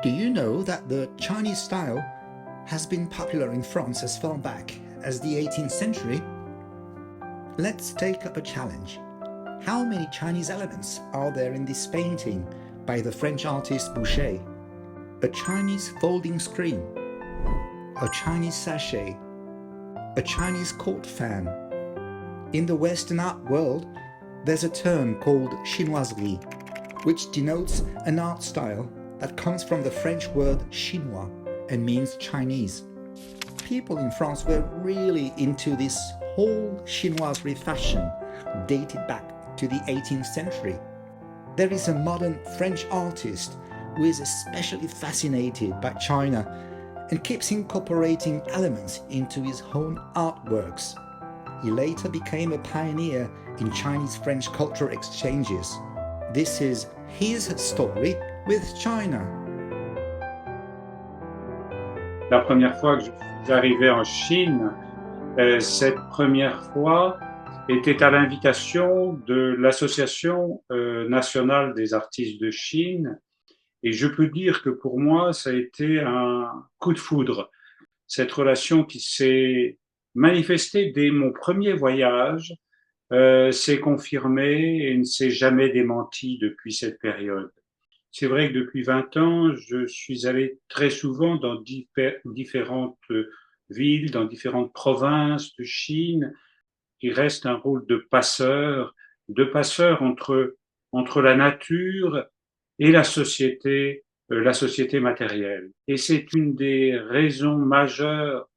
Do you know that the Chinese style has been popular in France as far back as the 18th century? Let's take up a challenge. How many Chinese elements are there in this painting by the French artist Boucher? A Chinese folding screen, a Chinese sachet, a Chinese court fan. In the Western art world, there's a term called chinoiserie, which denotes an art style that comes from the French word chinois and means Chinese. People in France were really into this whole chinoiserie fashion dated back to the 18th century. There is a modern French artist who is especially fascinated by China and keeps incorporating elements into his own artworks. He later became a pioneer in Chinese-French cultural exchanges. This is his story with China. La première fois que je suis arrivé en Chine, cette première fois était à l'invitation de l'Association nationale des artistes de Chine. Et je peux dire que pour moi, ça a été un coup de foudre. Cette relation qui s'est manifestée dès mon premier voyage s'est confirmée et ne s'est jamais démentie depuis cette période. C'est vrai que depuis 20 ans, je suis allé très souvent dans différentes villes, dans différentes provinces de Chine, qui reste un rôle de passeur entre la nature et la société matérielle. Et c'est une des raisons majeures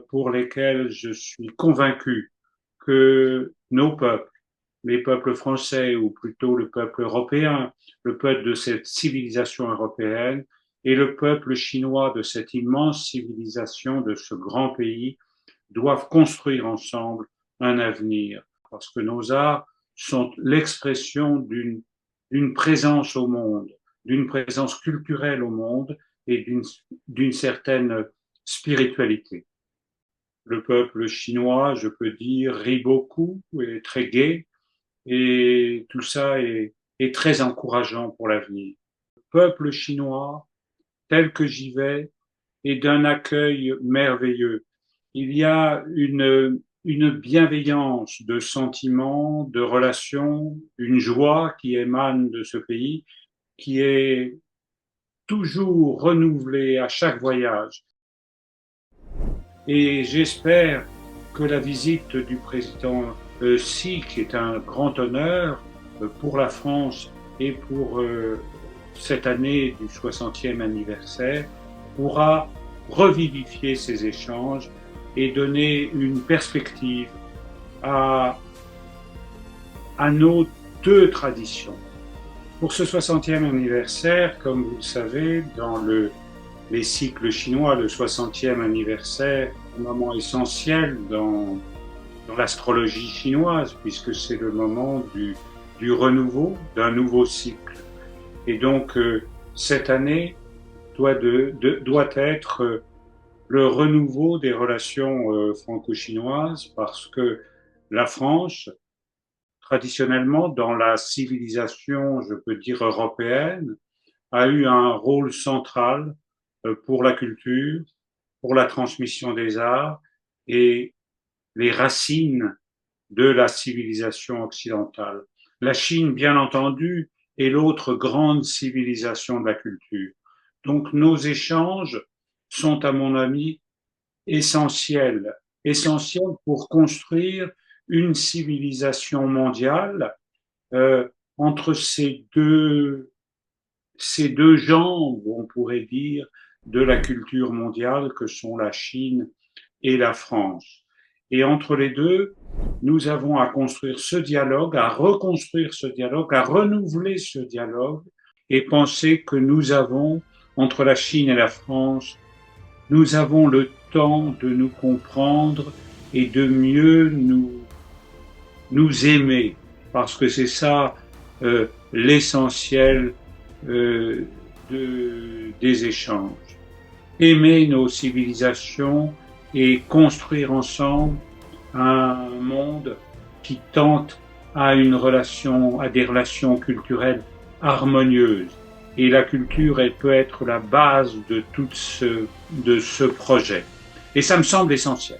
pour lesquelles je suis convaincu que nos peuples, les peuples français ou plutôt le peuple européen, le peuple de cette civilisation européenne et le peuple chinois de cette immense civilisation de ce grand pays doivent construire ensemble un avenir. Parce que nos arts sont l'expression d'une présence au monde, d'une présence culturelle au monde et d'une certaine spiritualité. Le peuple chinois, je peux dire, rit beaucoup, est très gai, et tout ça est très encourageant pour l'avenir. Le peuple chinois, tel que j'y vais, est d'un accueil merveilleux. Il y a une bienveillance de sentiments, de relations, une joie qui émane de ce pays, qui est toujours renouvelée à chaque voyage. Et j'espère que la visite du président Xi, qui est un grand honneur pour la France et pour cette année du 60e anniversaire, pourra revivifier ces échanges et donner une perspective à nos deux traditions. Pour ce 60e anniversaire, comme vous le savez, dans les cycles chinois, le 60e anniversaire, un moment essentiel dans l'astrologie chinoise, puisque c'est le moment du renouveau, d'un nouveau cycle. Et donc, cette année doit être le renouveau des relations franco-chinoises, parce que la France, traditionnellement, dans la civilisation, je peux dire européenne, a eu un rôle central pour la culture, pour la transmission des arts et les racines de la civilisation occidentale. La Chine, bien entendu, est l'autre grande civilisation de la culture. Donc nos échanges sont, à mon avis, essentiels pour construire une civilisation mondiale entre ces deux jambes, on pourrait dire, de la culture mondiale que sont la Chine et la France. Et entre les deux, nous avons à construire ce dialogue, à reconstruire ce dialogue, à renouveler ce dialogue et penser que nous avons, entre la Chine et la France, nous avons le temps de nous comprendre et de mieux nous aimer, parce que c'est ça l'essentiel des échanges. Aimer nos civilisations et construire ensemble un monde qui tente à des relations culturelles harmonieuses et la culture, elle peut être la base de ce projet. Et ça me semble essentiel.